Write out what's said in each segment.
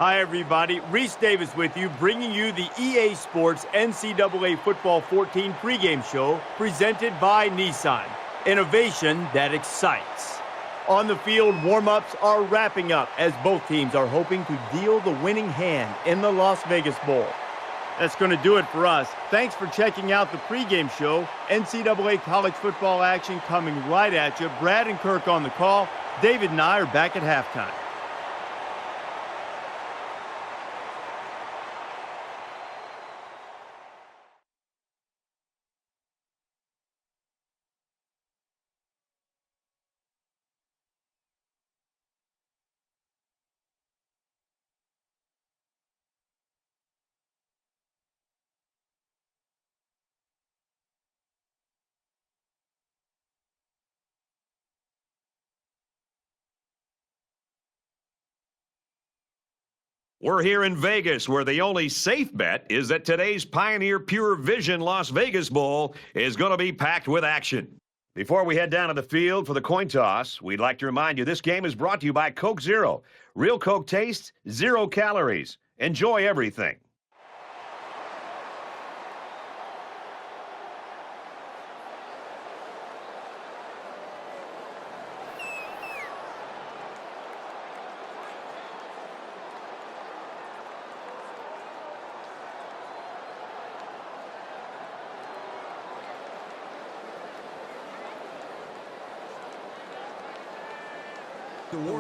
Hi, everybody. Reese Davis with you, bringing you the EA Sports NCAA Football 14 pregame show presented by Nissan. Innovation that excites. On the field, warm-ups are wrapping up as both teams are hoping to deal the winning hand in the Las Vegas Bowl. That's going to do it for us. Thanks for checking out the pregame show. NCAA college football action coming right at you. Brad and Kirk on the call. David and I are back at halftime. We're here in Vegas, where the only safe bet is that today's Pioneer Pure Vision Las Vegas Bowl is going to be packed with action. Before we head down to the field for the coin toss, we'd like to remind you this game is brought to you by Coke Zero. Real Coke taste, 0 calories. Enjoy everything.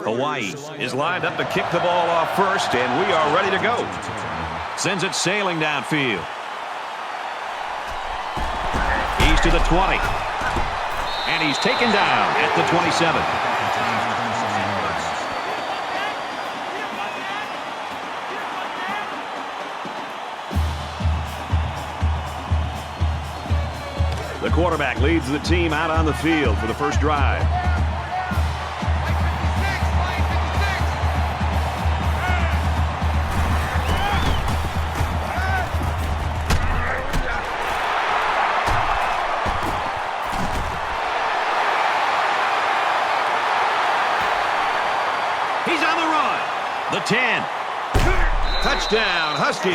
Hawaii is lined up to kick the ball off first, and we are ready to go. Sends it sailing downfield. He's to the 20. And he's taken down at the 27. The quarterback leads the team out on the field for the first drive. The 10. Touchdown, Huskies.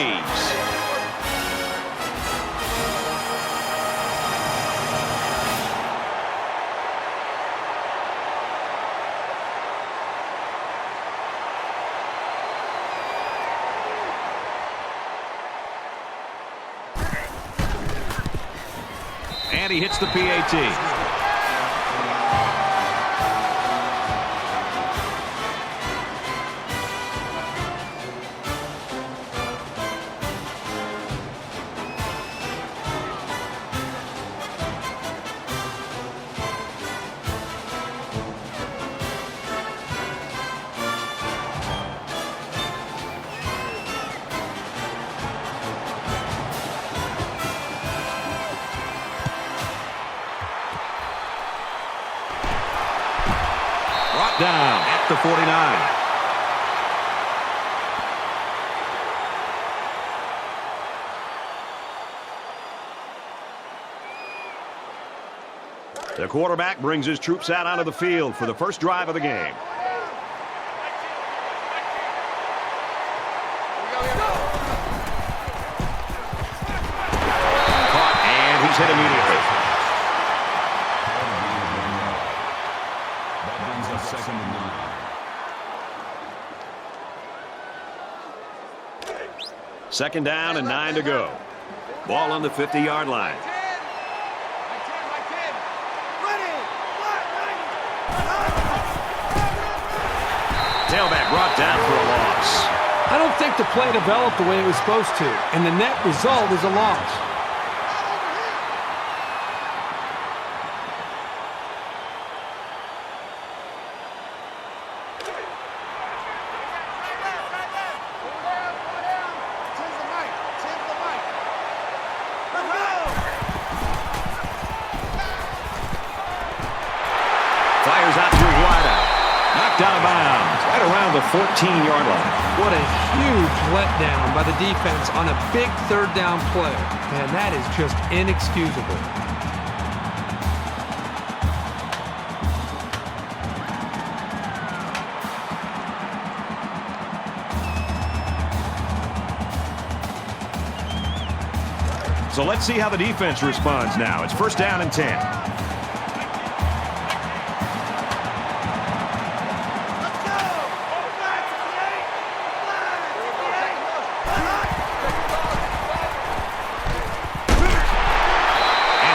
And he hits the PAT. Down at the 49. The quarterback brings his troops out onto the field for the first drive of the game. Caught, and he's hit immediately. Second down and 9 to go. Ball on the 50-yard line. Tailback brought down for a loss. I don't think the play developed the way it was supposed to, and the net result is a loss. Fires out to his wideout. Knocked out of bounds right around the 14-yard line. What a huge letdown by the defense on a big third down play. Man, that is just inexcusable. So let's see how the defense responds now. It's first down and 10. And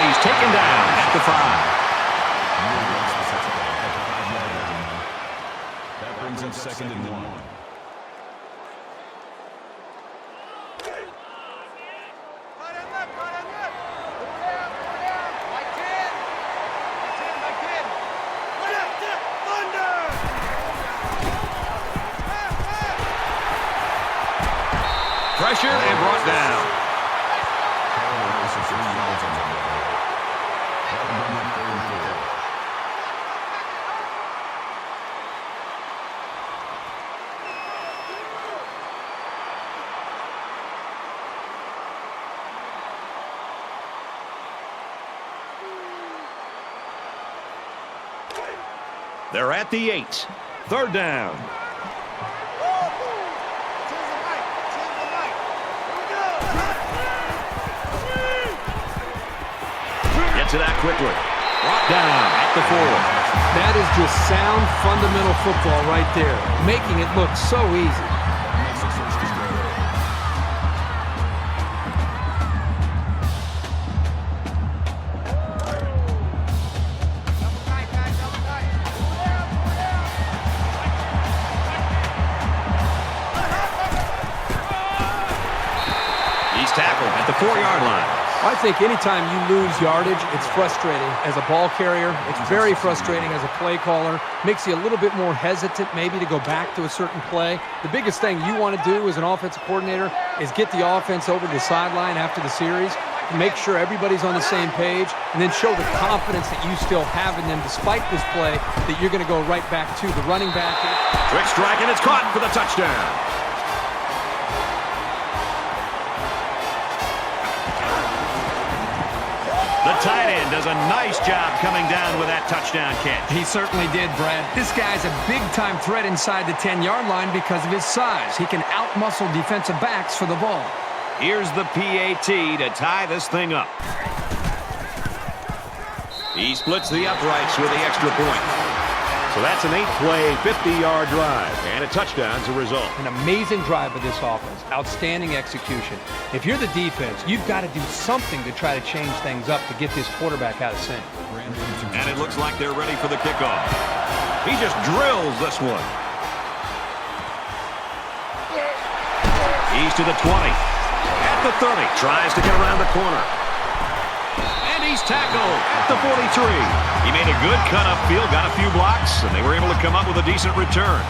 he's taken down at the 5. That brings up second and 1. Pressure and brought down. They're at the 8. Third down. To that quickly. Brought down at the 4. That is just sound fundamental football right there, making it look so easy. He's tackled at the 4-yard line. I think anytime you lose yardage, it's frustrating. As a ball carrier, it's very frustrating as a play caller. Makes you a little bit more hesitant maybe to go back to a certain play. The biggest thing you want to do as an offensive coordinator is get the offense over to the sideline after the series, make sure everybody's on the same page, and then show the confidence that you still have in them despite this play, that you're going to go right back to the running back. Quick strike, and it's caught for the touchdown. The tight end does a nice job coming down with that touchdown catch. He certainly did, Brad. This guy's a big-time threat inside the 10-yard line because of his size. He can out-muscle defensive backs for the ball. Here's the PAT to tie this thing up. He splits the uprights with the extra point. So that's an 8-play, 50-yard drive, and a touchdown as a result. An amazing drive of this offense. Outstanding execution. If you're the defense, you've got to do something to try to change things up to get this quarterback out of sync. And it looks like they're ready for the kickoff. He just drills this one. He's to the 20. At the 30. Tries to get around the corner. And he's tackled at the 43. He made a good cut upfield, got a few blocks, and they were able to come up with a decent return.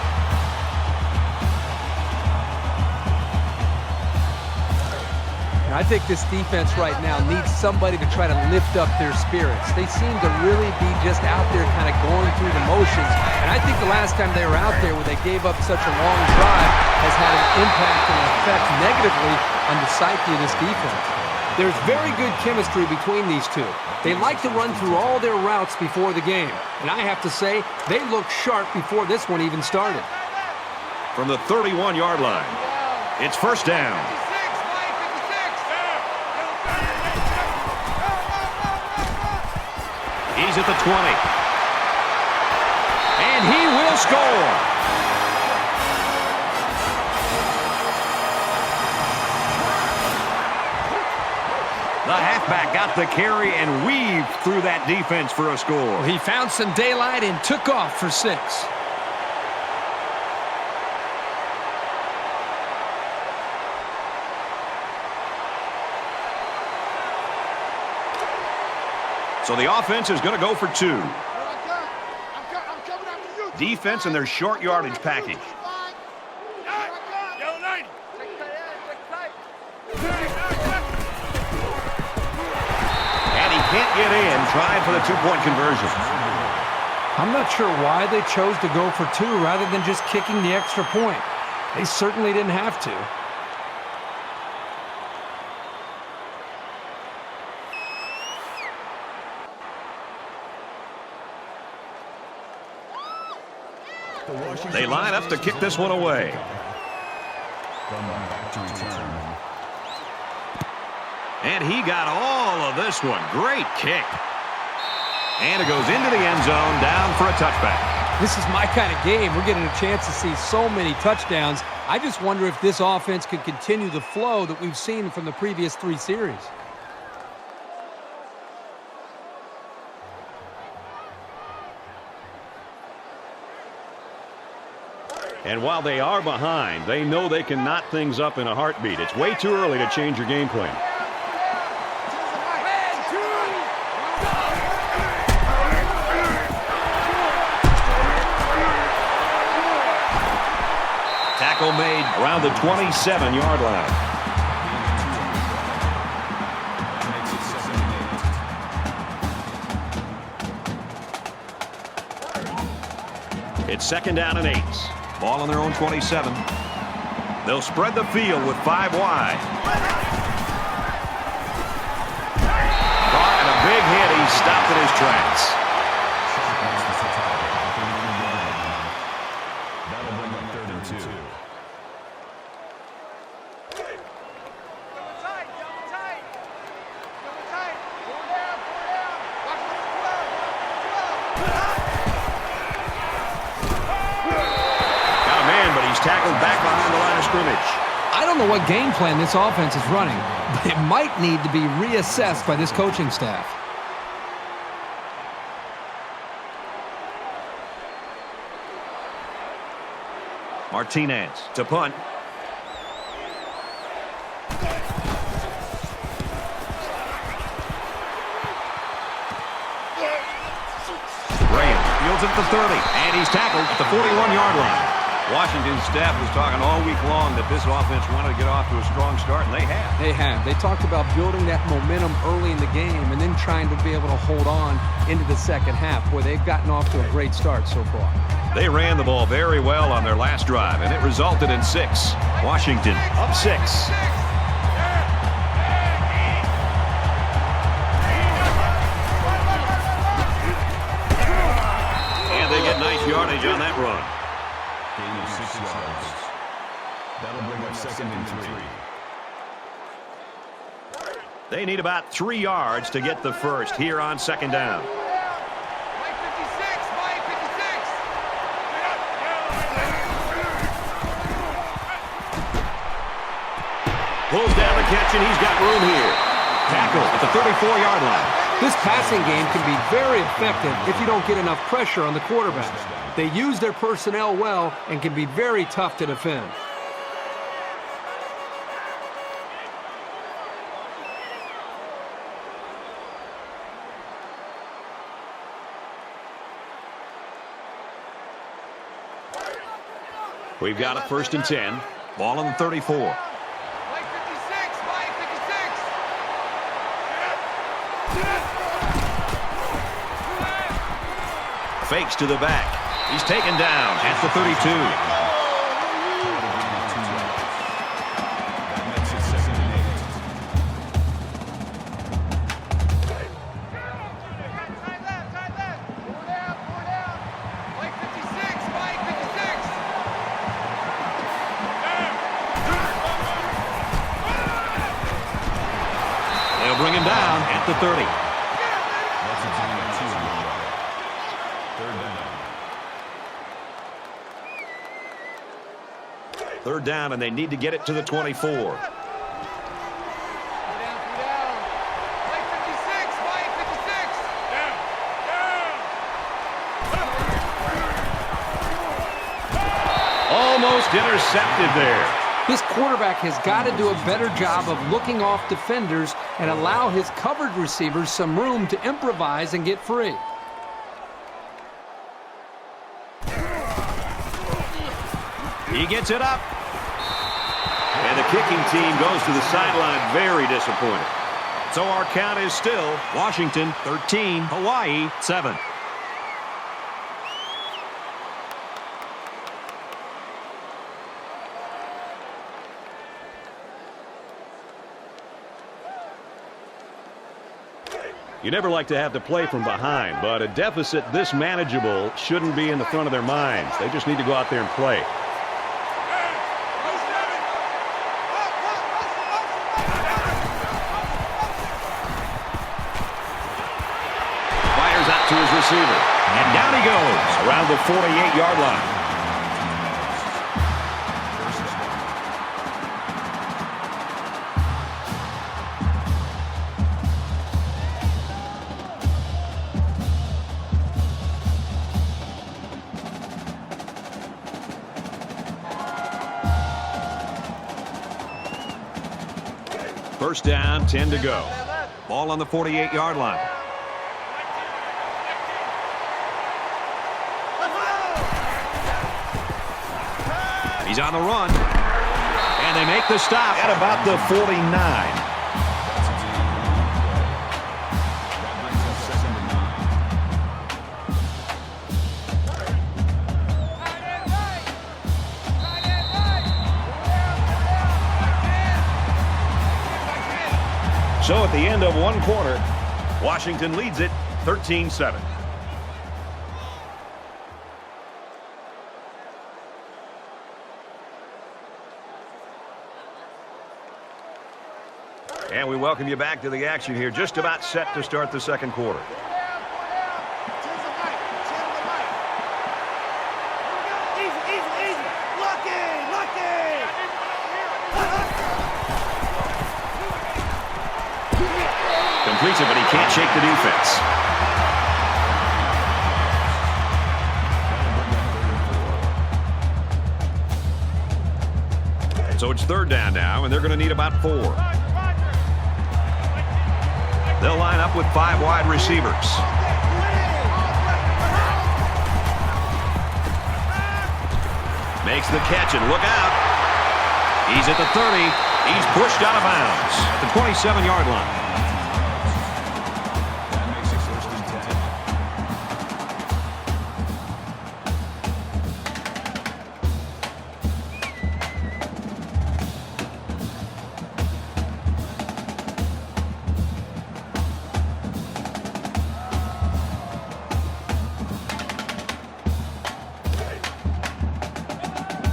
I think this defense right now needs somebody to try to lift up their spirits. They seem to really be just out there kind of going through the motions. And I think the last time they were out there where they gave up such a long drive has had an impact and an effect negatively on the psyche of this defense. There's very good chemistry between these two. They like to run through all their routes before the game. And I have to say, they looked sharp before this one even started. From the 31-yard line, it's first down. He's at the 20. And he will score. The halfback got the carry and weaved through that defense for a score. He found some daylight and took off for 6. So the offense is going to go for 2. Defense in their short yardage package. And he can't get in, trying for the 2-point conversion. I'm not sure why they chose to go for 2 rather than just kicking the extra point. They certainly didn't have to. They line up to kick this one away. And he got all of this one. Great kick. And it goes into the end zone, down for a touchback. This is my kind of game. We're getting a chance to see so many touchdowns. I just wonder if this offense could continue the flow that we've seen from the previous 3 series. And while they are behind, they know they can knot things up in a heartbeat. It's way too early to change your game plan. Tackle made around the 27-yard line. It's 2nd down and 8. Ball on their own 27. They'll spread the field with 5 wide. Caught in a big hit. He stopped at his tracks. That'll bring up 3rd and 2. Tackled back behind the line of scrimmage. I don't know what game plan this offense is running, but it might need to be reassessed by this coaching staff. Martinez to punt. Graham fields it at the 30, and he's tackled at the 41-yard line. Washington's staff was talking all week long that this offense wanted to get off to a strong start, and they have. They have. They talked about building that momentum early in the game and then trying to be able to hold on into the second half, where they've gotten off to a great start so far. They ran the ball very well on their last drive, and it resulted in 6. Washington up 6. And they get nice yardage on that run. Gain of 6 yards. That'll bring up 2nd and 3. They need about 3 yards to get the first here on 2nd down. Pulls down the catch, and he's got room here. Tackle at the 34-yard line. This passing game can be very effective if you don't get enough pressure on the quarterback. They use their personnel well and can be very tough to defend. We've got a 1st and 10. Ball on the 34. Fakes to the back. He's taken down at the 32. That makes it 2nd and 8. They'll bring him down at the 30. That's a gain of 2 on the shot. 3rd down. 3rd down, and they need to get it to the 24. Almost intercepted there. This quarterback has got to do a better job of looking off defenders and allow his covered receivers some room to improvise and get free. He gets it up. And the kicking team goes to the sideline very disappointed. So our count is still Washington 13, Hawaii 7. You never like to have to play from behind, but a deficit this manageable shouldn't be in the front of their minds. They just need to go out there and play. receiver. And down he goes around the 48-yard line. First down, 10 to go. Ball on the 48-yard line. He's on the run. And they make the stop at about the 49. So at the end of one quarter, Washington leads it 13-7. And we welcome you back to the action here, just about set to start the second quarter. Completes it, but he can't shake the defense. So it's third down now, and they're going to need about 4. They'll line up with 5 wide receivers. Makes the catch, and look out. He's at the 30. He's pushed out of bounds at the 27-yard line.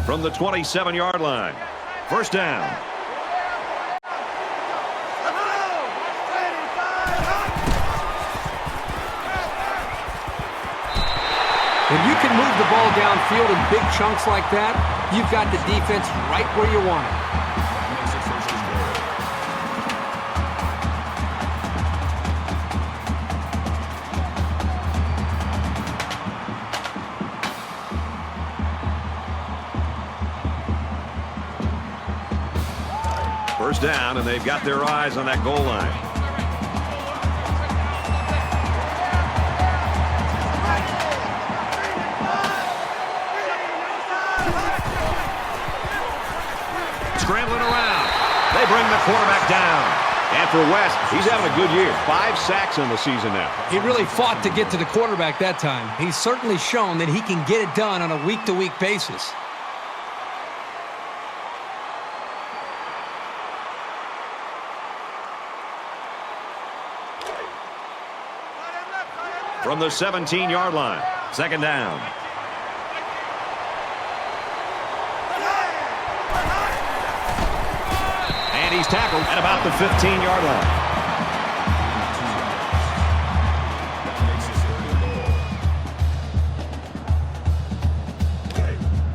From the 27-yard line. First down. When you can move the ball downfield in big chunks like that, you've got the defense right where you want it. First down, and they've got their eyes on that goal line. Scrambling around. They bring the quarterback down. And for West, he's having a good year. 5 sacks in the season now. He really fought to get to the quarterback that time. He's certainly shown that he can get it done on a week-to-week basis. From the 17-yard line, second down. And he's tackled at about the 15-yard line.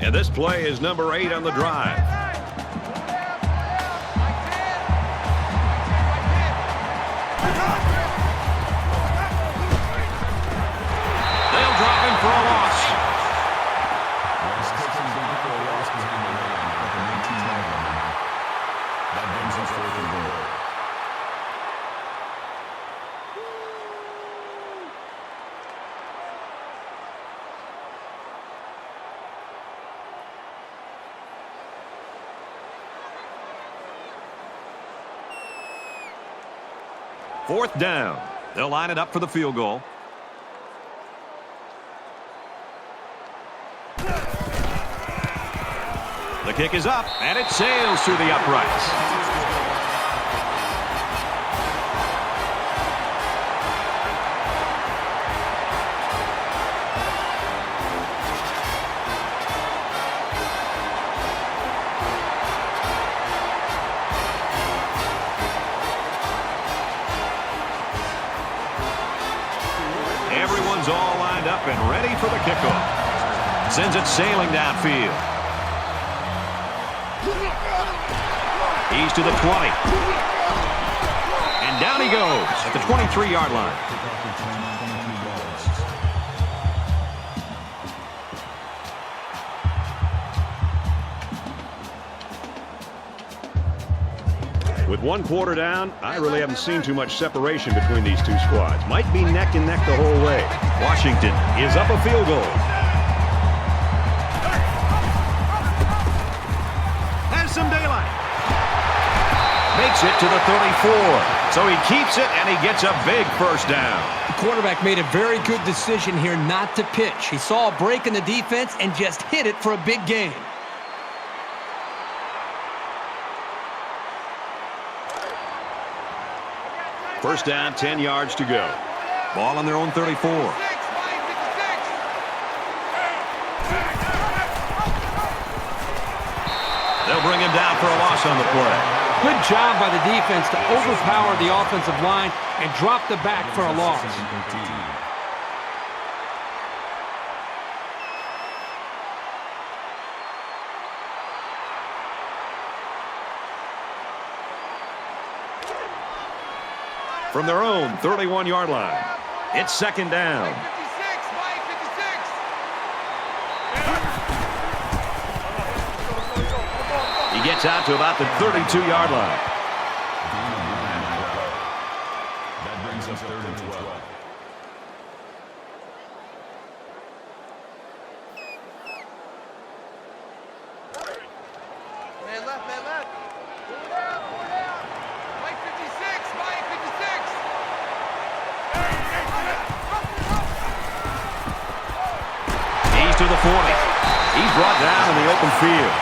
And this play is number 8 on the drive. For a loss. Fourth down. They'll line it up for the field goal. The kick is up, and it sails through the uprights. Everyone's all up and ready for the kickoff. Sends it sailing downfield. He's to the 20. And down he goes at the 23-yard line. With one quarter down, I really haven't seen too much separation between these two squads. Might be neck and neck the whole way. Washington is up a field goal. Has some daylight. Makes it to the 34. So he keeps it, and he gets a big first down. The quarterback made a very good decision here not to pitch. He saw a break in the defense and just hit it for a big gain. First down, 10 yards to go. Ball on their own 34. They'll bring him down for a loss on the play. Good job by the defense to overpower the offensive line and drop the back for a loss. From their own 31-yard line, it's second down. He gets out to about the 32-yard line. That brings us 3rd and 12. Man left, man left. Pull down, pull down. Mike 56, Mike 56. He's to the 40. He's brought down in the open field.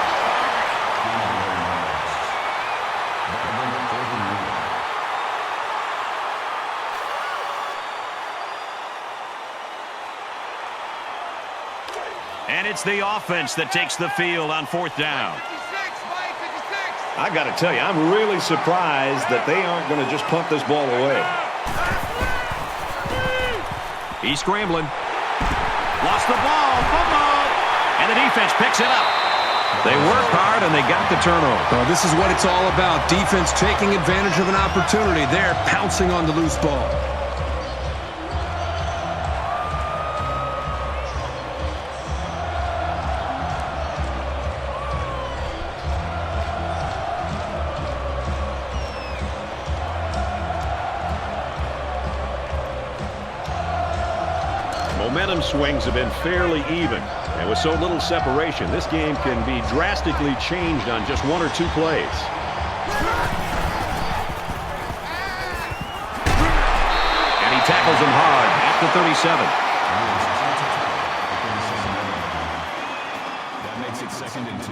And it's the offense that takes the field on 4th down. I got to tell you, I'm really surprised that they aren't going to just punt this ball away. He's scrambling. Lost the ball. Fumble. And the defense picks it up. They worked hard and they got the turnover. Well, this is what it's all about. Defense taking advantage of an opportunity. They're pouncing on the loose ball. Momentum swings have been fairly even. And with so little separation, this game can be drastically changed on just 1 or 2 plays. And he tackles him hard at the 37. That makes it 2nd and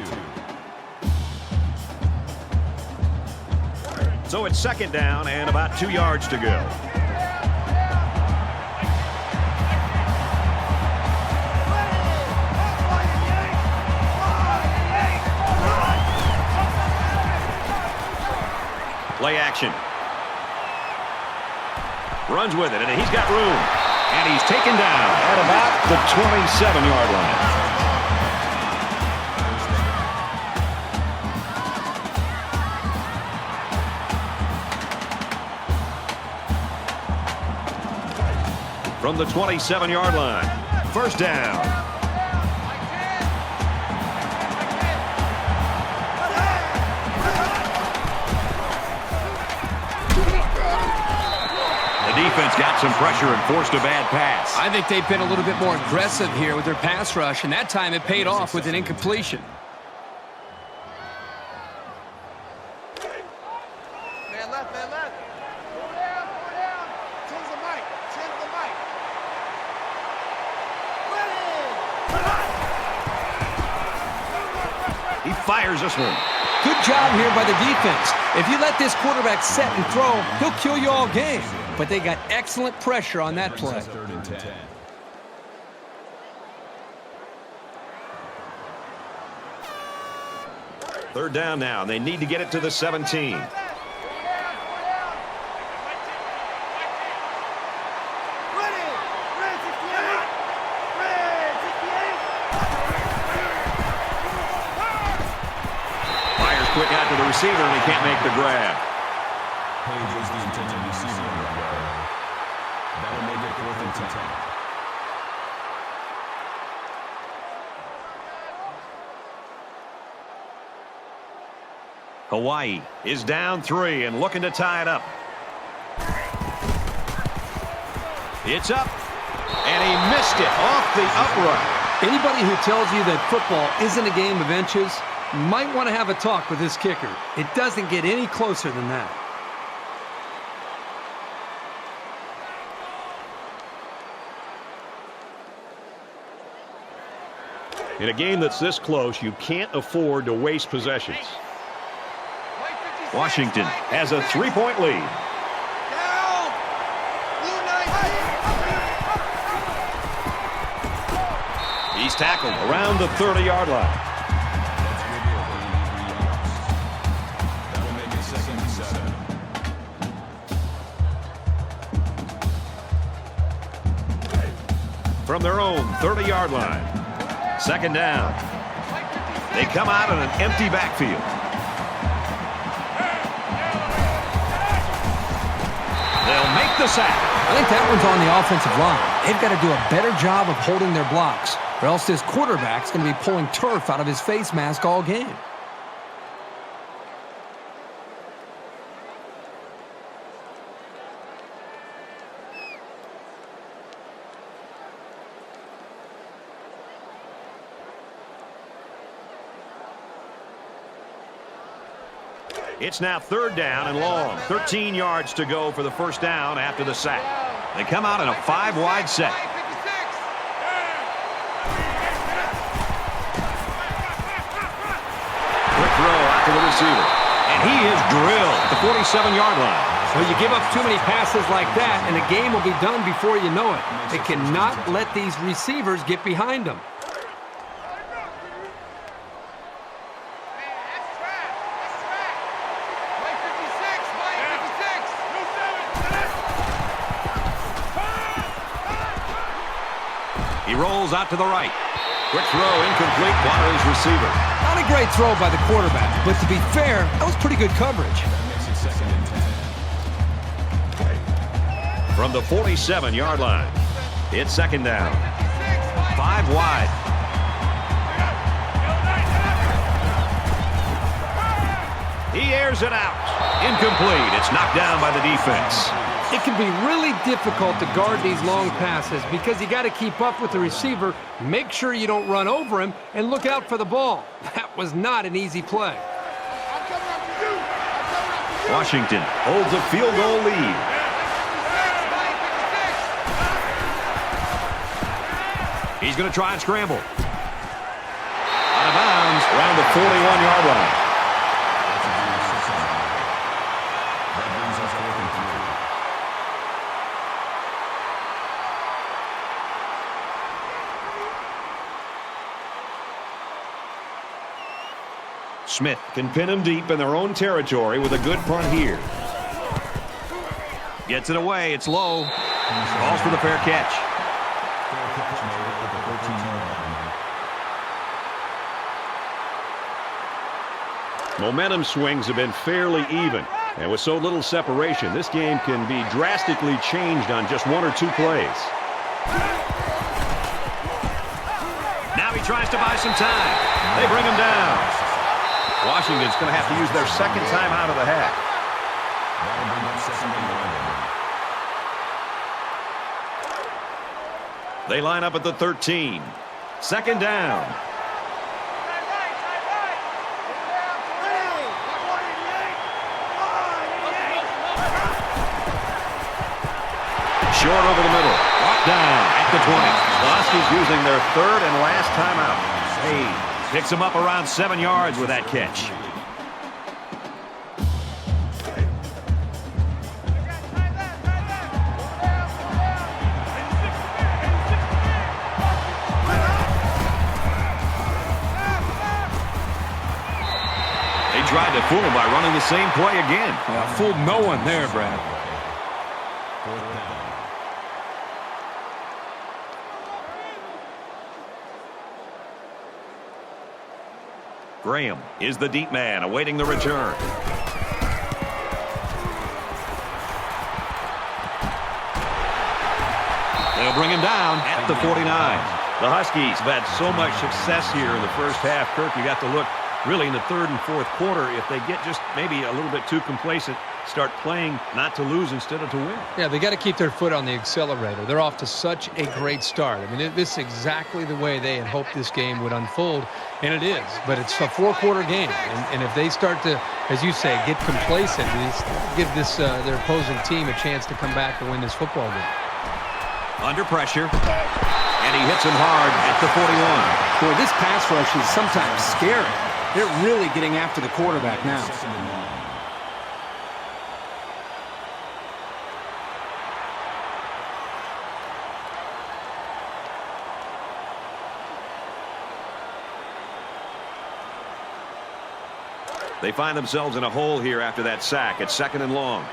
2. So it's second down and about 2 yards to go. Play action. Runs with it, and he's got room. And he's taken down at about the 27-yard line. From the 27-yard line, first down. Defense got some pressure and forced a bad pass. I think they've been a little bit more aggressive here with their pass rush, and that time it paid off with an incompletion. Man left, man left. Pull down, pull down. Change the mic, change the mic. He fires this one. Good job here by the defense. If you let this quarterback set and throw, he'll kill you all game. But they got excellent pressure on that play. 3rd and 10. Third down now, and they need to get it to the 17. quick out to the receiver, and he can't make the grab. Page was the intended receiver on that play. That'll make it 4th and 10. Hawaii is down 3 and looking to tie it up. It's up, and he missed it off the upright. Anybody who tells you that football isn't a game of inches might want to have a talk with this kicker. It doesn't get any closer than that. In a game that's this close, you can't afford to waste possessions. Washington has a 3-point lead. Down! Blue Knights! He's tackled around the 30-yard line. That'll make it 2nd and 7. From their own 30-yard line. 2nd down. They come out in an empty backfield. They'll make the sack. I think that one's on the offensive line. They've got to do a better job of holding their blocks, or else this quarterback's going to be pulling turf out of his face mask all game. It's now 3rd down and long. 13 yards to go for the 1st down after the sack. They come out in a 5-wide set. Quick throw out to the receiver. And he is drilled at the 47-yard line. Well, you give up too many passes like that, and the game will be done before you know it. They cannot let these receivers get behind them. He rolls out to the right. Quick throw, incomplete, one of his receiver. Not a great throw by the quarterback, but to be fair, that was pretty good coverage. That makes it 2nd and 10. From the 47-yard line, it's 2nd down. 5 wide. He airs it out. Incomplete. It's knocked down by the defense. It can be really difficult to guard these long passes because you got to keep up with the receiver, make sure you don't run over him, and look out for the ball. That was not an easy play. Washington holds a field goal lead. He's going to try and scramble. Out of bounds around the 41-yard line. That brings us 4th and 3. Smith can pin him deep in their own territory with a good punt here. Gets it away. It's low. Calls for the fair catch. Fair catch made at the 13-yard line. Momentum swings have been fairly even. And with so little separation, this game can be drastically changed on just 1 or 2 plays. Now he tries to buy some time. They bring him down. Washington's going to have to use their 2nd time out of the half. That'll bring up 2nd and 11. They line up at the 13. 2nd down. Short over the middle. Brought down at the 20. The Huskies using their 3rd and last timeout. Hey, picks him up around 7 yards with that catch. They tried to fool him by running the same play again. Fooled no one there, Brad. 4th down. Graham is the deep man awaiting the return. They'll bring him down at the 49. The Huskies have had so much success here in the first half. Kirk, you got to look really in the third and fourth quarter. If they get just maybe a little bit too complacent, start playing not to lose instead of to win. Yeah, they got to keep their foot on the accelerator. They're off to such a great start. I mean, this is exactly the way they had hoped this game would unfold, and it is. But it's a four-quarter game, and if they start to, as you say, get complacent, give this their opposing team a chance to come back and win this football game. Under pressure, and he hits him hard at the 41. Boy, this pass rush is sometimes scary. They're really getting after the quarterback now. They find themselves in a hole here after that sack. It's 2nd and long.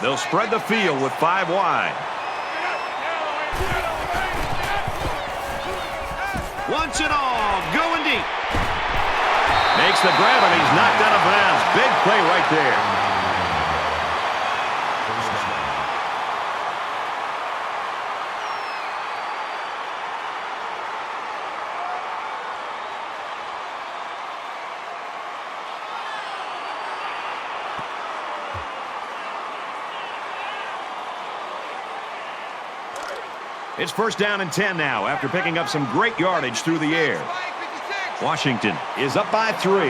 They'll spread the field with 5 wide. Once and all, going deep. Makes the grab and he's knocked out of bounds. Big play right there. It's 1st down and 10 now after picking up some great yardage through the air. Washington is up by 3.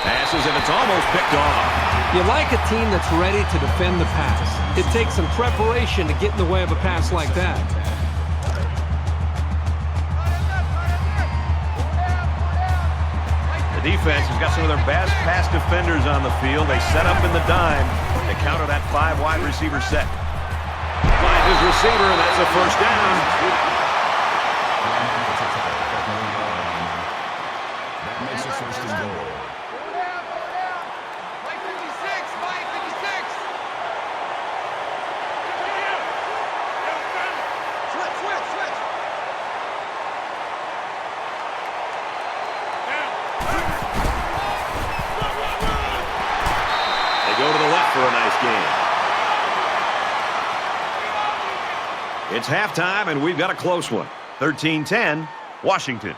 Passes and it's almost picked off. You like a team that's ready to defend the pass. It takes some preparation to get in the way of a pass like that. The defense has got some of their best pass defenders on the field. They set up in the dime to counter that 5 wide receiver set. Finds his receiver, and that's a 1st down. That makes it 1st and goal. Mike 56, Mike 56. Switch. They go to the left for a nice game. It's halftime, and we've got a close one. 13-10, Washington.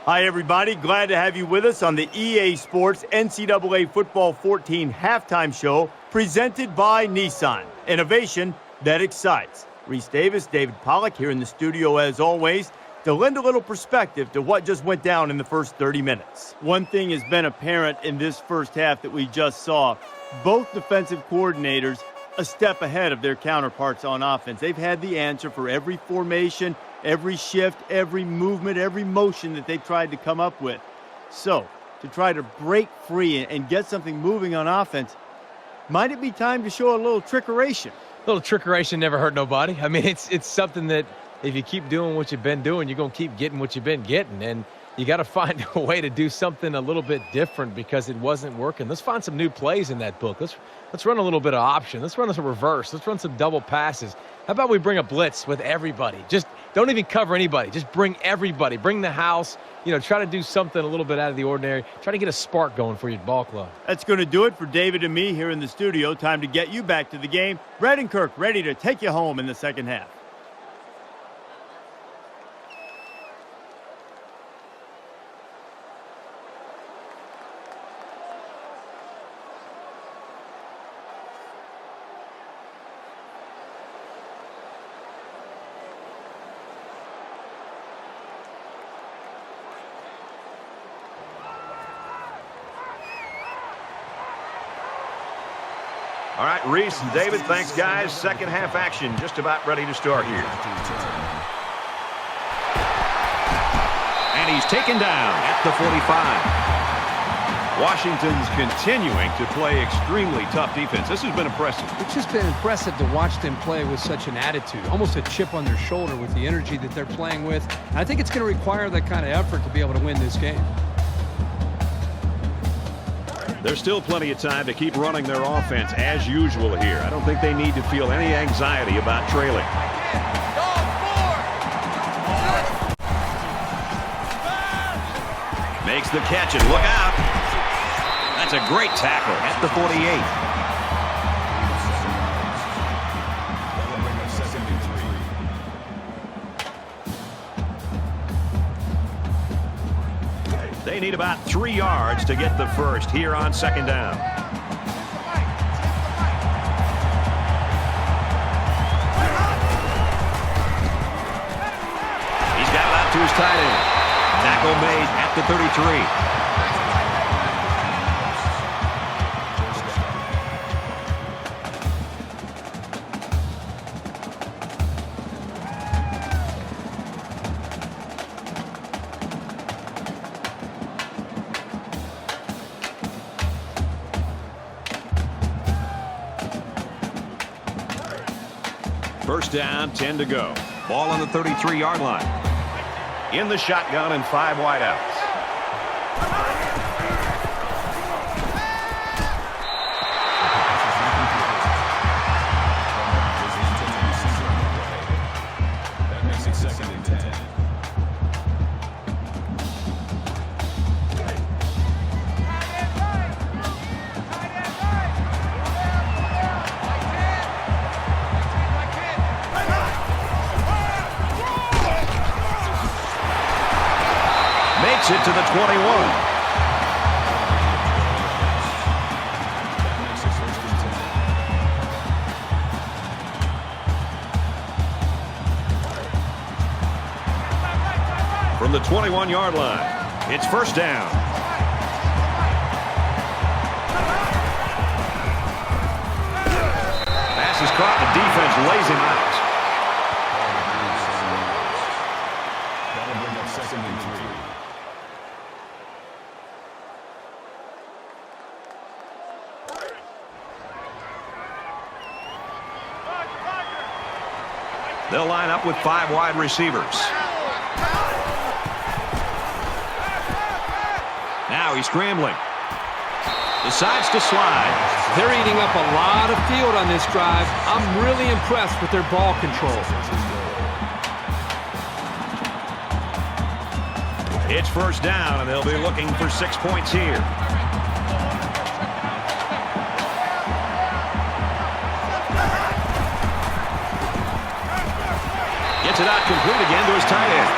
Hi, everybody. Glad to have you with us on the EA Sports NCAA Football 14 halftime show presented by Nissan. Innovation that excites. Reese Davis, David Pollack here in the studio as always to lend a little perspective to what just went down in the first 30 minutes. One thing has been apparent in this first half that we just saw. Both defensive coordinators a step ahead of their counterparts on offense. They've had the answer for every formation, every shift, every movement, every motion that they tried to come up with. So, to try to break free and get something moving on offense, might it be time to show a little trickeration? A little trickeration never hurt nobody. I mean, it's something that if you keep doing what you've been doing, you're going to keep getting what you've been getting. And you got to find a way to do something a little bit different because it wasn't working. Let's find some new plays in that book. Let's run a little bit of option. Let's run some reverse. Let's run some double passes. How about we bring a blitz with everybody? Just don't even cover anybody. Just bring everybody. Bring the house. You know, try to do something a little bit out of the ordinary. Try to get a spark going for your ball club. That's going to do it for David and me here in the studio. Time to get you back to the game. Brad and Kirk ready to take you home in the second half. All right, Reese and David, thanks, guys. Second half action just about ready to start here. And he's taken down at the 45. Washington's continuing to play extremely tough defense. This has been impressive. It's just been impressive to watch them play with such an attitude, almost a chip on their shoulder with the energy that they're playing with. And I think it's going to require that kind of effort to be able to win this game. There's still plenty of time to keep running their offense as usual here. I don't think they need to feel any anxiety about trailing. Makes the catch, and look out. That's a great tackle at the 48. They need about 3 yards to get the first here on second down. He's got it out to his tight end. Tackle made at the 33. First down, 10 to go. Ball on the 33-yard line. In the shotgun and 5 wideouts. That makes it 2nd and 10. Makes it to the 21. From the 21-yard line, it's first down. Pass is caught, the defense lays him out. That'll bring up 2nd and 3. They'll line up with 5 wide receivers. Now he's scrambling. Decides to slide. They're eating up a lot of field on this drive. I'm really impressed with their ball control. It's first down, and they'll be looking for 6 points here. Gets it out complete again to his tight end.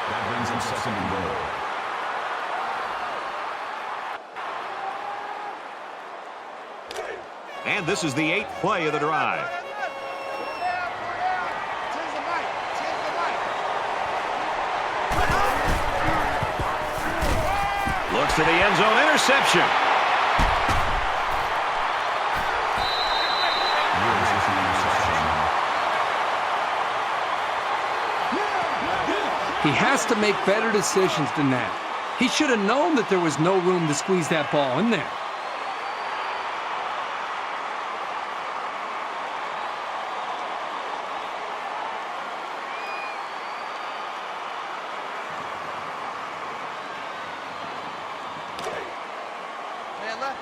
That brings him 2nd and goal. And this is the 8th play of the drive. Looks to the end zone, interception. He has to make better decisions than that. He should have known that there was no room to squeeze that ball in there.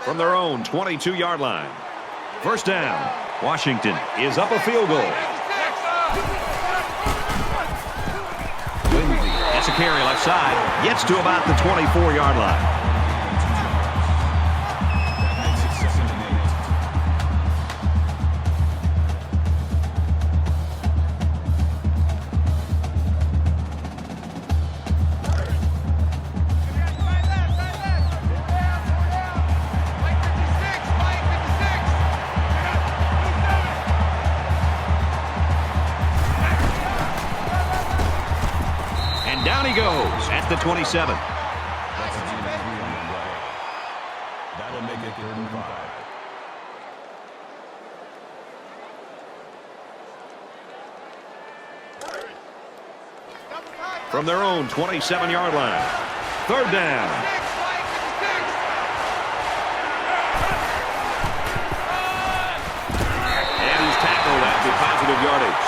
From their own 22-yard line. First down. Washington is up a field goal. Gets a carry left side. Gets to about the 24-yard line. That makes it 2nd and 8. Down he goes at the 27. That's a 2 and 3 on the play. That'll make it 3rd and 5. From their own 27-yard line. Third down. And he's tackled at the positive yardage.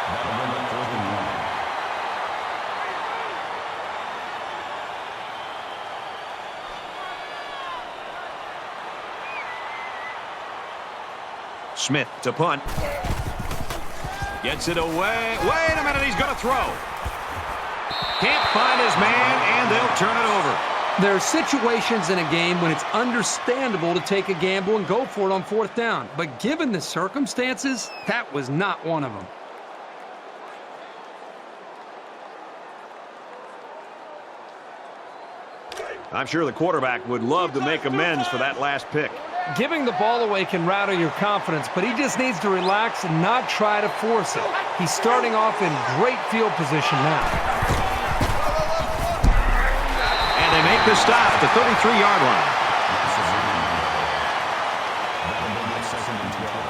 That'll bring up 4th and 1. Smith to punt. Gets it away. Wait a minute, he's going to throw. Can't find his man, and they'll turn it over. There are situations in a game when it's understandable to take a gamble and go for it on 4th down. But given the circumstances, that was not one of them. I'm sure the quarterback would love to make amends for that last pick. Giving the ball away can rattle your confidence, but he just needs to relax and not try to force it. He's starting off in great field position now. And they make the stop at the 33-yard line. That'll bring up 2nd and 12.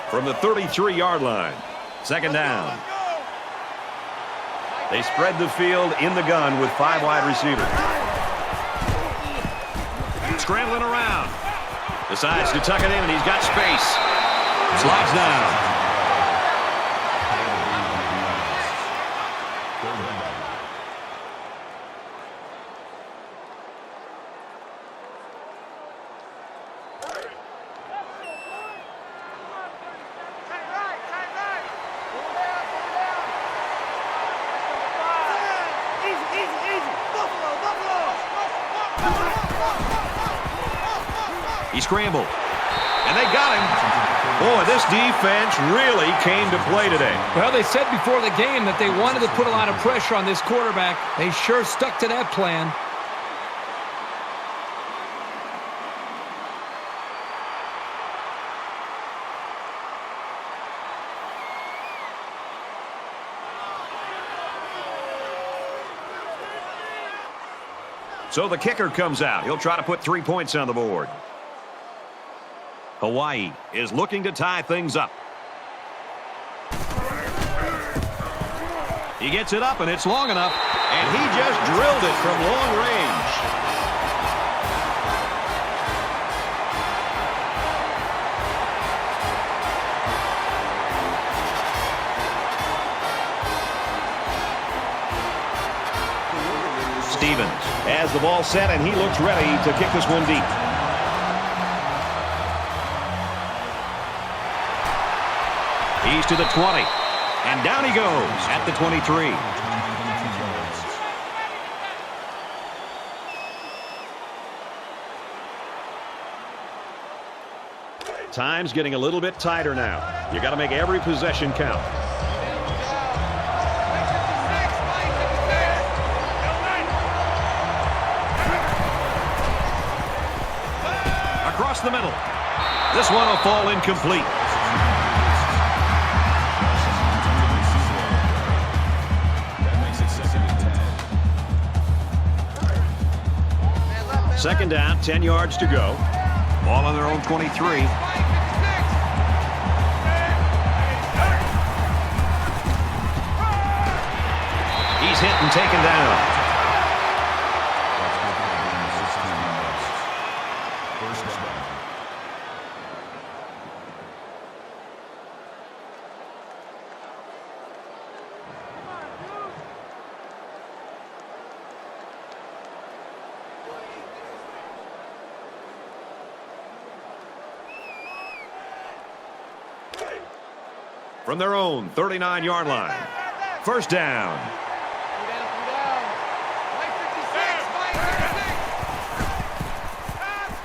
From the 33-yard line, 2nd down. They spread the field in the gun with 5 wide receivers. Scrambling around. Decides to tuck it in, and he's got space. Slides down. He scrambled, and they got him. Boy, this defense really came to play today. Well, they said before the game that they wanted to put a lot of pressure on this quarterback. They sure stuck to that plan. So the kicker comes out. He'll try to put 3 points on the board. Hawaii is looking to tie things up. He gets it up, and it's long enough, and he just drilled it from long range. Stevens has the ball set, and he looks ready to kick this one deep. He's to the 20, and down he goes at the 23. Time's getting a little bit tighter now. You got to make every possession count. Across the middle. This one will fall incomplete. Second down, 10 yards to go. Ball on their own 23. He's hit and taken down. From their own 39-yard line. First down.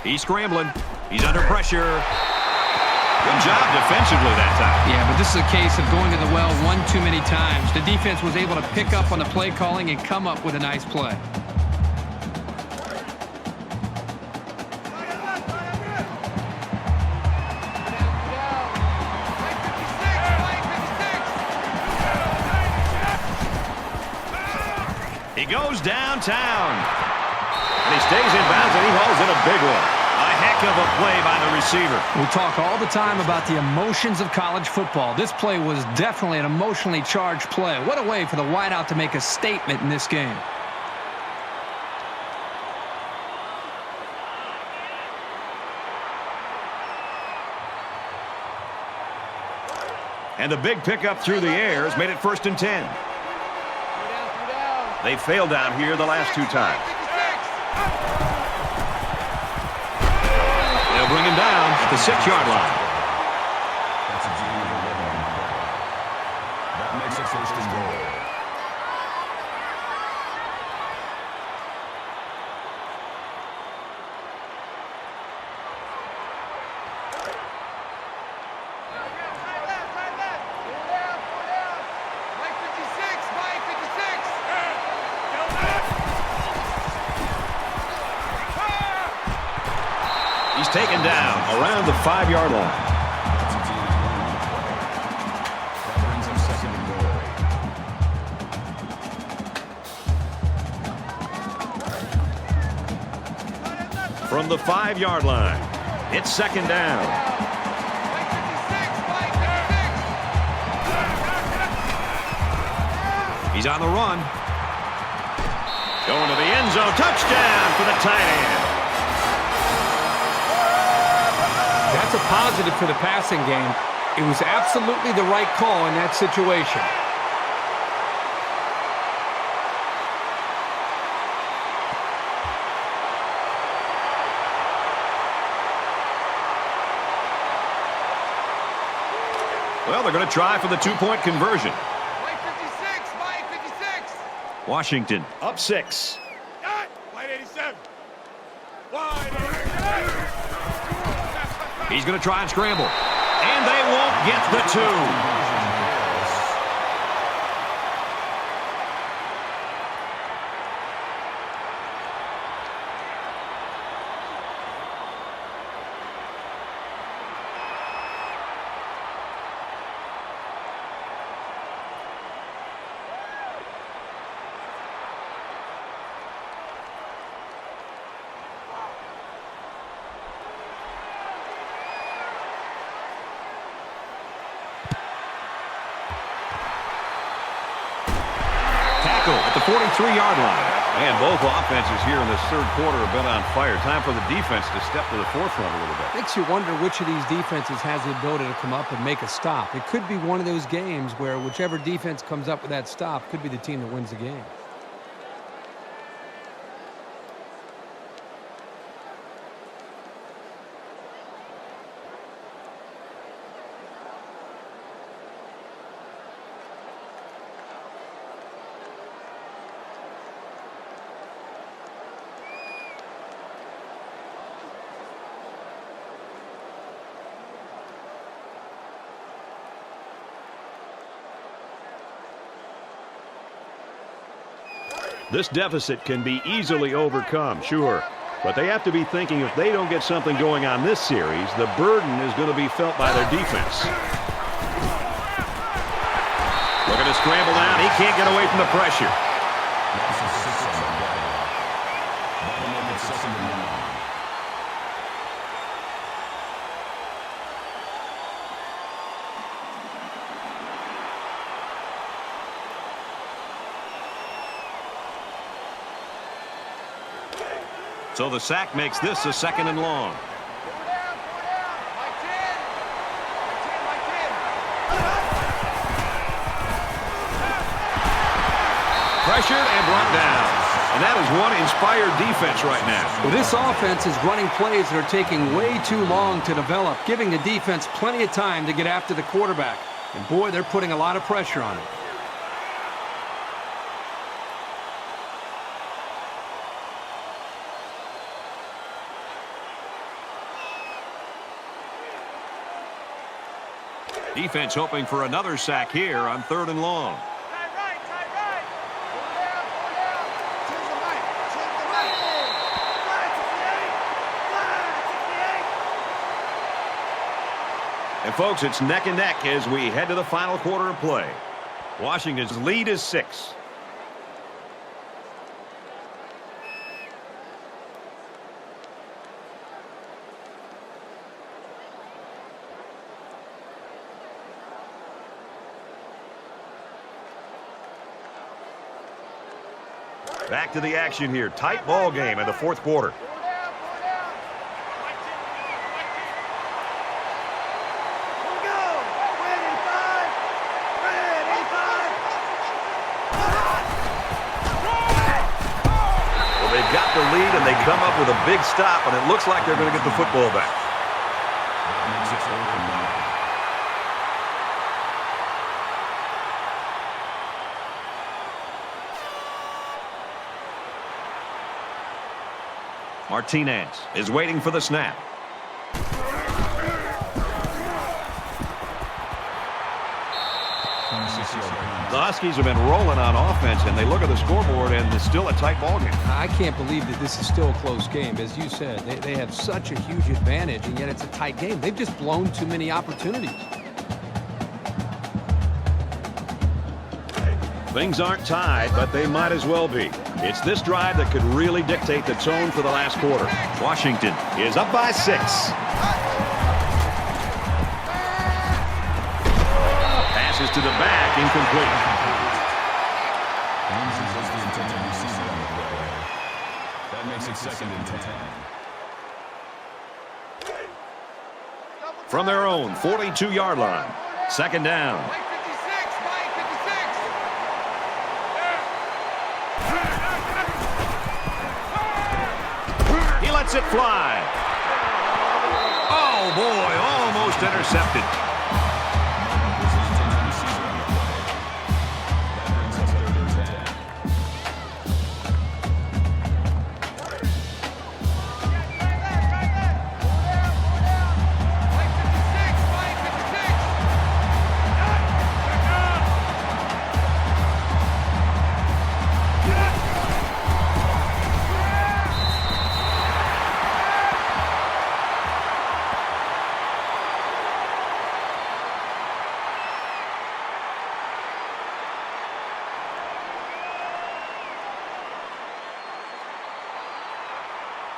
He's scrambling. He's under pressure. Good job defensively that time. Yeah, but this is a case of going to the well one too many times. The defense was able to pick up on the play calling and come up with a nice play. He goes downtown. And he stays in bounds, and he hauls in a big one. A heck of a play by the receiver. We talk all the time about the emotions of college football. This play was definitely an emotionally charged play. What a way for the wideout to make a statement in this game. And the big pickup through the air has made it 1st and 10. They failed down here the last 2 times. They'll bring him down at the 6-yard line. That's a gain of 11 on the play. That makes it 1st and goal. He's taken down around the 5-yard line. That's a gain of 1 on the play. That brings up 2nd and goal. From the 5-yard line, it's 2nd down. He's on the run. Going to the end zone. Touchdown for the tight end. That's a positive for the passing game. It was absolutely the right call in that situation. Well, they're going to try for the 2-point conversion. White 56, Mike 56. Washington up 6. White 87. White 87. He's going to try and scramble. And they won't get the 2. At the 43-yard line. And both offenses here in this 3rd quarter have been on fire. Time for the defense to step to the forefront a little bit. Makes you wonder which of these defenses has the ability to come up and make a stop. It could be one of those games where whichever defense comes up with that stop could be the team that wins the game. This deficit can be easily overcome, sure. But they have to be thinking if they don't get something going on this series, the burden is going to be felt by their defense. Look at his scramble down. He can't get away from the pressure. That's a 6 on the play. That'll make it 2nd and 9. So the sack makes this a 2nd and long. Pressured and brought down. And that is one inspired defense right now. Well, this offense is running plays that are taking way too long to develop, giving the defense plenty of time to get after the quarterback. And boy, they're putting a lot of pressure on him. Defense hoping for another sack here on 3rd and long. And folks, it's neck and neck as we head to the final quarter of play. Washington's lead is 6. Back to the action here. Tight ball game in the 4th quarter. the lead, and they come up with a big stop, and it looks like they're going to get the football back. That makes it 4th and 9. Martinez is waiting for the snap. The Huskies have been rolling on offense, and they look at the scoreboard, and it's still a tight ball game. I can't believe that this is still a close game. As you said, they have such a huge advantage, and yet it's a tight game. They've just blown too many opportunities. Things aren't tied, but they might as well be. It's this drive that could really dictate the tone for the last quarter. Washington is up by 6. Passes to the back, incomplete. Lindsay was the intended receiver on the play. That makes it 2nd and 10. From their own 42-yard line. 2nd down. Play 56, play 56. He lets it fly. Oh, boy, almost intercepted. Was the intended receiver on the play. That brings us 3rd and 10. Play 56, play 56.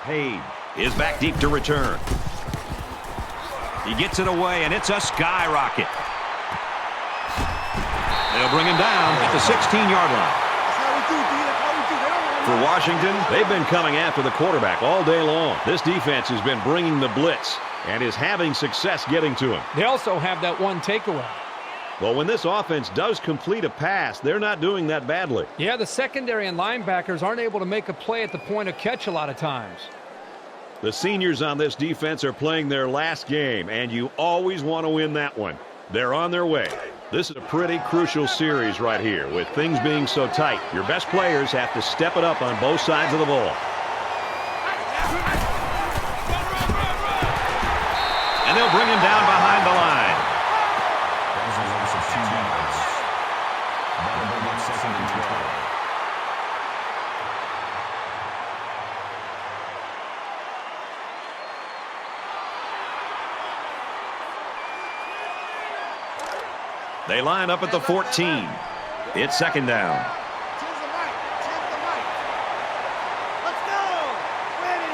Page is back deep to return. He gets it away, and it's a skyrocket. They'll bring him down at the 16-yard line. For Washington, they've been coming after the quarterback all day long. This defense has been bringing the blitz and is having success getting to him. They also have that one takeaway. Well, when this offense does complete a pass, they're not doing that badly. Yeah, the secondary and linebackers aren't able to make a play at the point of catch a lot of times. The seniors on this defense are playing their last game, and you always want to win that one. They're on their way. This is a pretty crucial series right here. With things being so tight, your best players have to step it up on both sides of the ball. And they'll bring him down behind the line. That was a loss of 2 yards. That'll bring up 2nd and 12. They line up at the 14. It's 2nd down. Choose the mic, choose the mic. Let's go. Ready,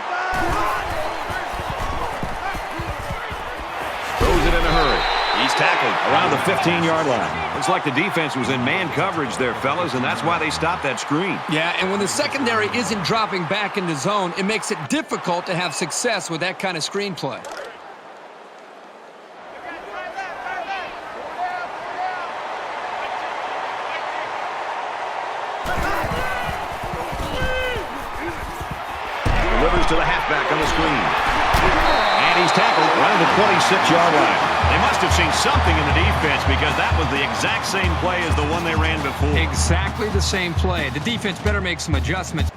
Throws it in a hurry. He's tackled around the 15-yard line. Looks like the defense was in man coverage there, fellas, and that's why they stopped that screen. Yeah, and when the secondary isn't dropping back into zone, it makes it difficult to have success with that kind of screen play. Delivers to the halfback on the screen. And he's tackled around the 26-yard line. They must have seen something in the defense because that was the exact same play as the one they ran before. Exactly the same play. The defense better make some adjustments.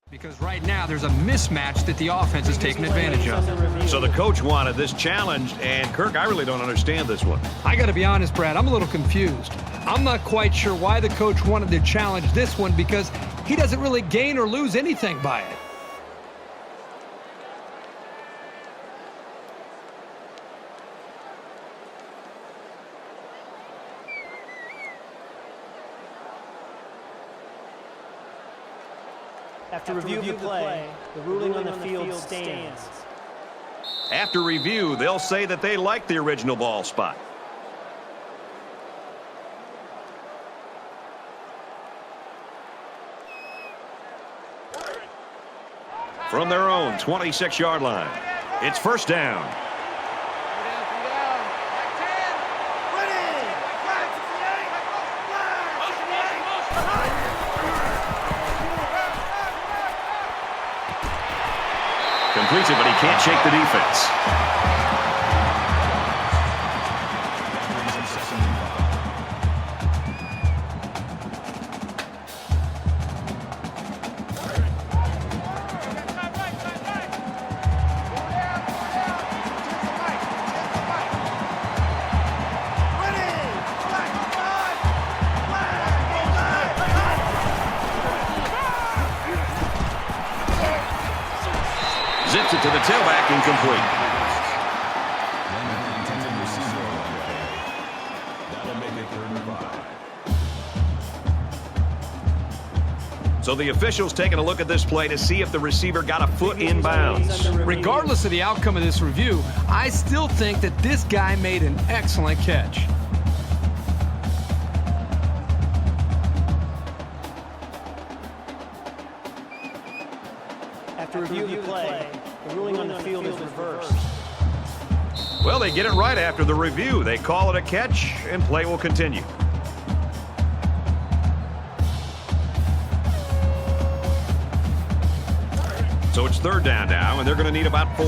Because right now there's a mismatch that the offense is taking advantage of. So the coach wanted this challenge, and Kirk, I really don't understand this one. I got to be honest, Brad, I'm a little confused. I'm not quite sure why the coach wanted to challenge this one because he doesn't really gain or lose anything by it. After review of the play, the ruling on the field stands. After review, they'll say that they like the original ball spot. from their own 26-yard line. It's first down. Completes it, but he can't shake the defense. Zips it to the tailback, incomplete. That'll make it 3rd and 5. So the officials taking a look at this play to see if the receiver got a foot in bounds. Regardless of the outcome of this review, I still think that this guy made an excellent catch. After review of the play, the ruling on the field is reversed. Well, they get it right after the review. They call it a catch, and play will continue. So it's 3rd down now, and they're going to need about 4.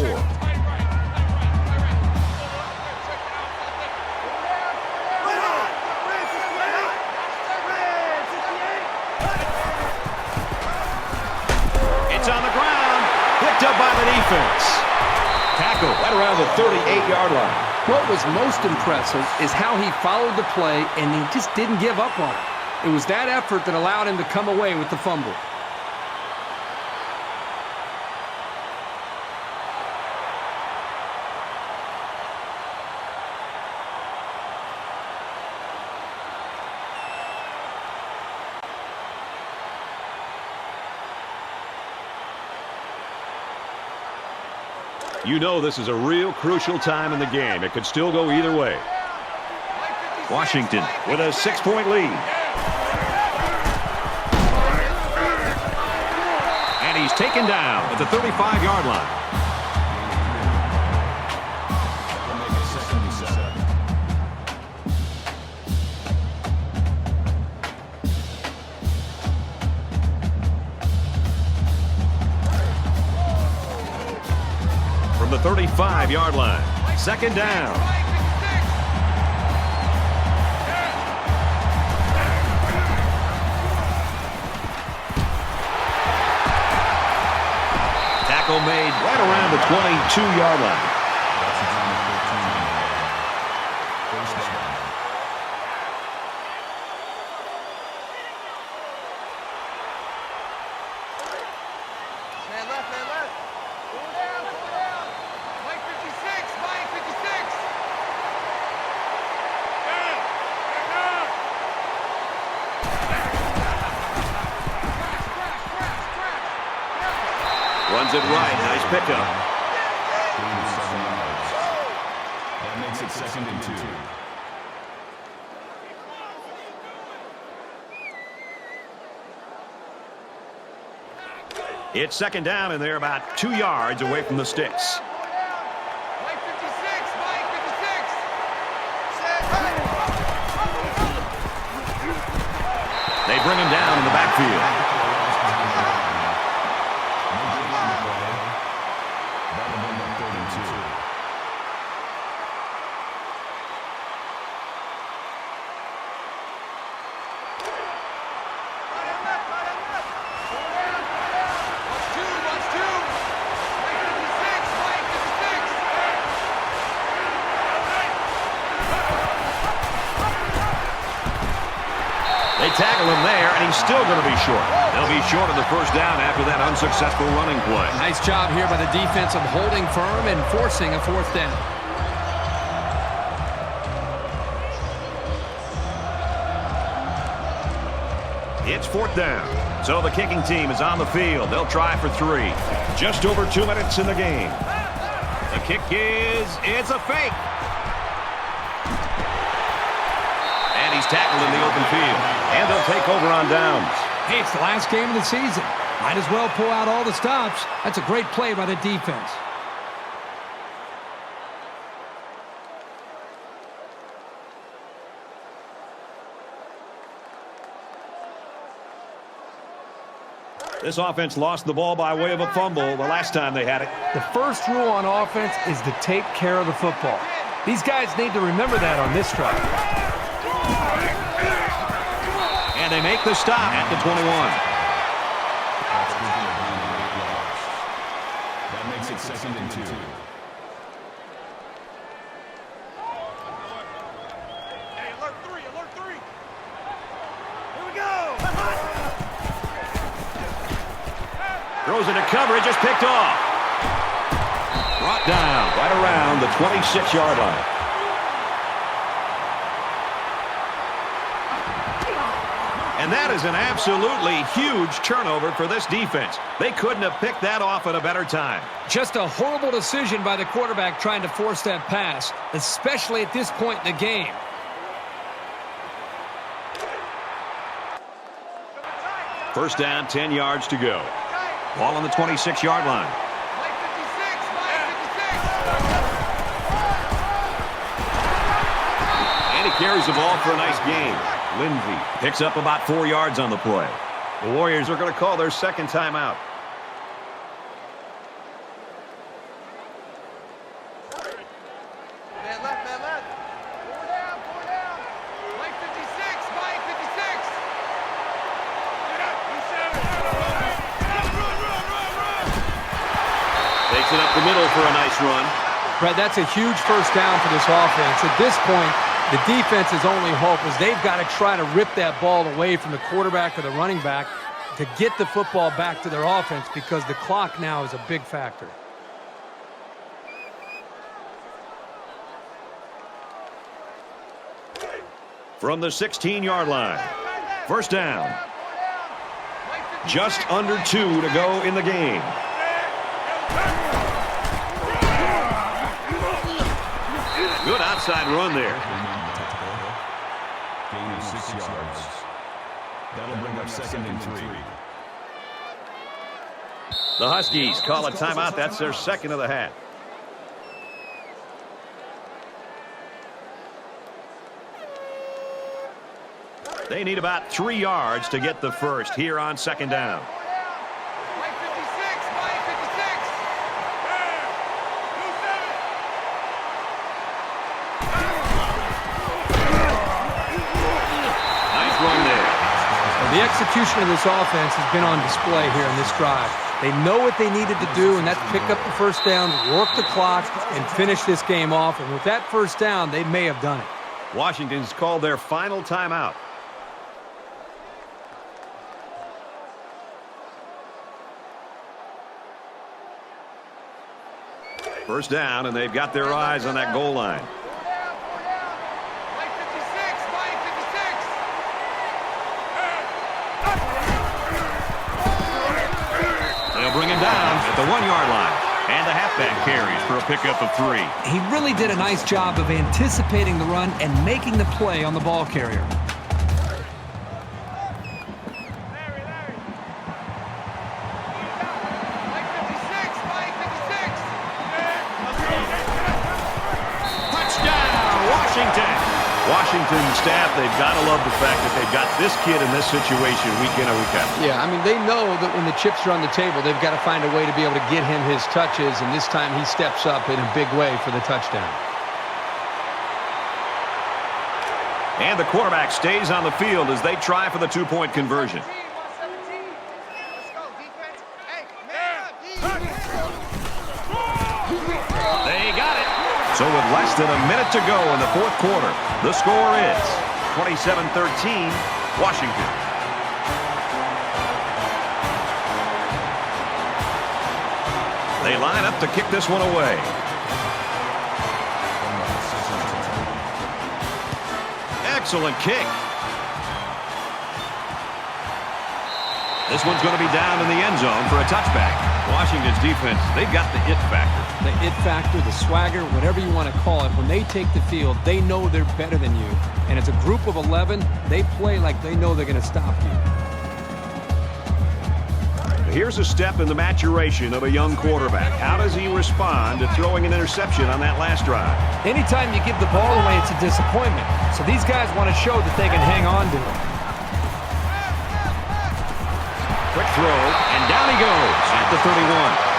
It's on the ground, picked up by the defense. Tackle right around the 38-yard line. What was most impressive is how he followed the play, and he just didn't give up on it. It was that effort that allowed him to come away with the fumble. You know this is a real crucial time in the game. It could still go either way. Washington with a 6-point lead. And he's taken down at the 35-yard line. That'll make it 2nd and 7. From the 35-yard line. 2nd down. Tackle made right around the 22-yard line. That's a gain of 13. 1st down. Man left, man left. Go down, go down. Mike 56, Mike 56. Runs it right. Nice pickup. Gain of 7 yards. That makes it 2nd and 2. It's 2nd down, and they're about 2 yards away from the sticks. Mike 56, Mike 56. They bring him down in the backfield. That'll bring up 3rd and 2. They tackle him there, and he's still going to be short. They'll be short of the 1st down after that unsuccessful running play. Nice job here by the defense of holding firm and forcing a 4th down. It's 4th down. So the kicking team is on the field. They'll try for 3. Just over 2 minutes in the game. The kick it's a fake. And he's tackled in the open field. And they'll take over on downs. Hey, it's the last game of the season. Might as well pull out all the stops. That's a great play by the defense. This offense lost the ball by way of a fumble the last time they had it. The first rule on offense is to take care of the football. These guys need to remember that on this drive. And they make the stop at the 21. That makes it 2nd and 2. Hey, alert 3, alert 3. Here we go. Throws into coverage, just picked off. Brought down right around the 26-yard line. And that is an absolutely huge turnover for this defense. They couldn't have picked that off at a better time. Just a horrible decision by the quarterback trying to force that pass, especially at this point in the game. First down, 10 yards to go. Ball on the 26-yard line. Mike 56, Mike 56. And he carries the ball for a nice gain. Lindsey picks up about 4 yards on the play. The Warriors are going to call their second timeout. Man left, man left. 4 down, 4 down. Mike 56, Mike 56. Get up, Takes it up the middle for a nice run. Brad, that's a huge first down for this offense. At this point, the defense's only hope is they've got to try to rip that ball away from the quarterback or the running back to get the football back to their offense because the clock now is a big factor. From the 16-yard line. First down. Just under 2 to go in the game. Good outside run there. Gain of 6 yards. That'll bring up 2nd and 3. The Huskies call a timeout. That's their second of the half. They need about 3 yards to get the first here on second down. Mike 56, Mike 56. Nice run there. The execution of this offense has been on display here in this drive. They know what they needed to do, and that's pick up the first down, work the clock, and finish this game off. And with that first down, they may have done it. Washington's called their final timeout. First down, and they've got their eyes on that goal line. 4 down, 4 down. Mike 56, Mike 56. They'll bring him down at the 1-yard line. And the halfback carries for a pickup of 3. He really did a nice job of anticipating the run and making the play on the ball carrier. Mike 56, Mike 56. Touchdown, Washington. Washington staff, they've got to love the fact that they've got this kid in this situation week in and week out. Yeah, I mean, they know that when the chips are on the table, they've got to find a way to be able to get him his touches, and this time he steps up in a big way for the touchdown. And the quarterback stays on the field as they try for the 2-point conversion. 117. Let's go, defense. Hey, man up, defense. They got it. So with less than a minute to go in the fourth quarter, the score is 27-13, Washington. They line up to kick this one away. Excellent kick. This one's going to be down in the end zone for a touchback. Washington's defense, they've got the it factor. The it factor, the swagger, whatever you want to call it, when they take the field, they know they're better than you. And as a group of 11, they play like they know they're going to stop you. Here's a step in the maturation of a young quarterback. How does he respond to throwing an interception on that last drive? Anytime you give the ball away, it's a disappointment. So these guys want to show that they can hang on to it. Quick throw, and down he goes at the 31.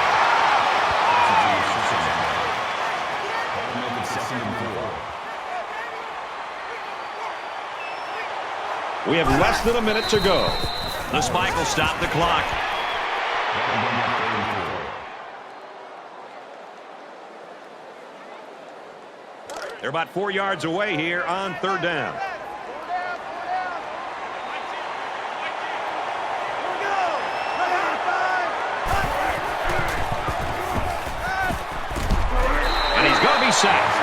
We have less than a minute to go. The spike will stop the clock. They're about 4 yards away here on third down. And he's going to be sacked.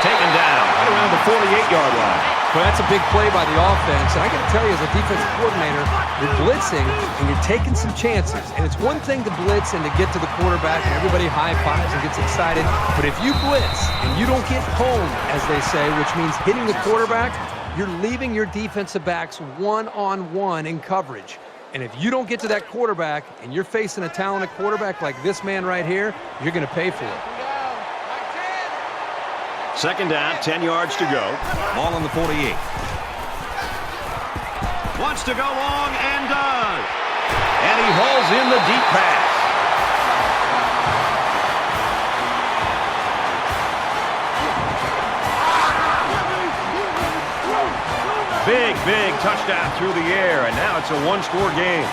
Taken down right around the 48-yard line. Well, that's a big play by the offense. And I got to tell you, as a defensive coordinator, you're blitzing and you're taking some chances. And it's one thing to blitz and to get to the quarterback and everybody high-fives and gets excited. But if you blitz and you don't get home, as they say, which means hitting the quarterback, you're leaving your defensive backs one-on-one in coverage. And if you don't get to that quarterback and you're facing a talented quarterback like this man right here, you're going to pay for it. Second down, 10 yards to go. Ball on the 48. Wants to go long and does. And he hauls in the deep pass. Big touchdown through the air, and now it's a one-score game.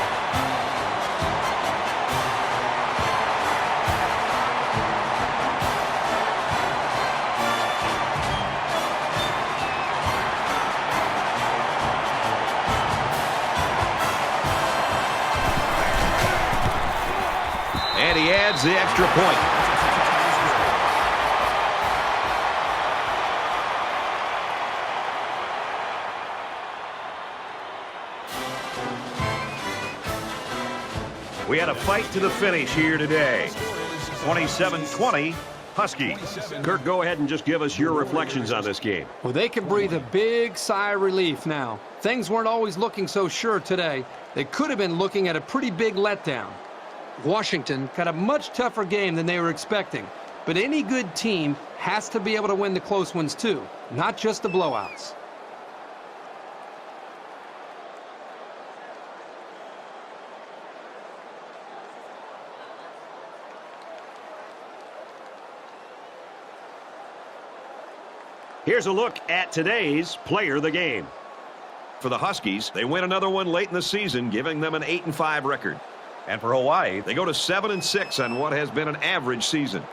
And he adds the extra point. We had a fight to the finish here today. 27-20, Huskies. Kirk, go ahead and just give us your reflections on this game. Well, they can breathe a big sigh of relief now. Things weren't always looking so sure today. They could have been looking at a pretty big letdown. Washington got a much tougher game than they were expecting. But any good team has to be able to win the close ones too, not just the blowouts. Here's a look at today's player of the game. For the Huskies, they win another one late in the season, giving them an 8-5 record. And for Hawaii, they go to 7-6 on what has been an average season.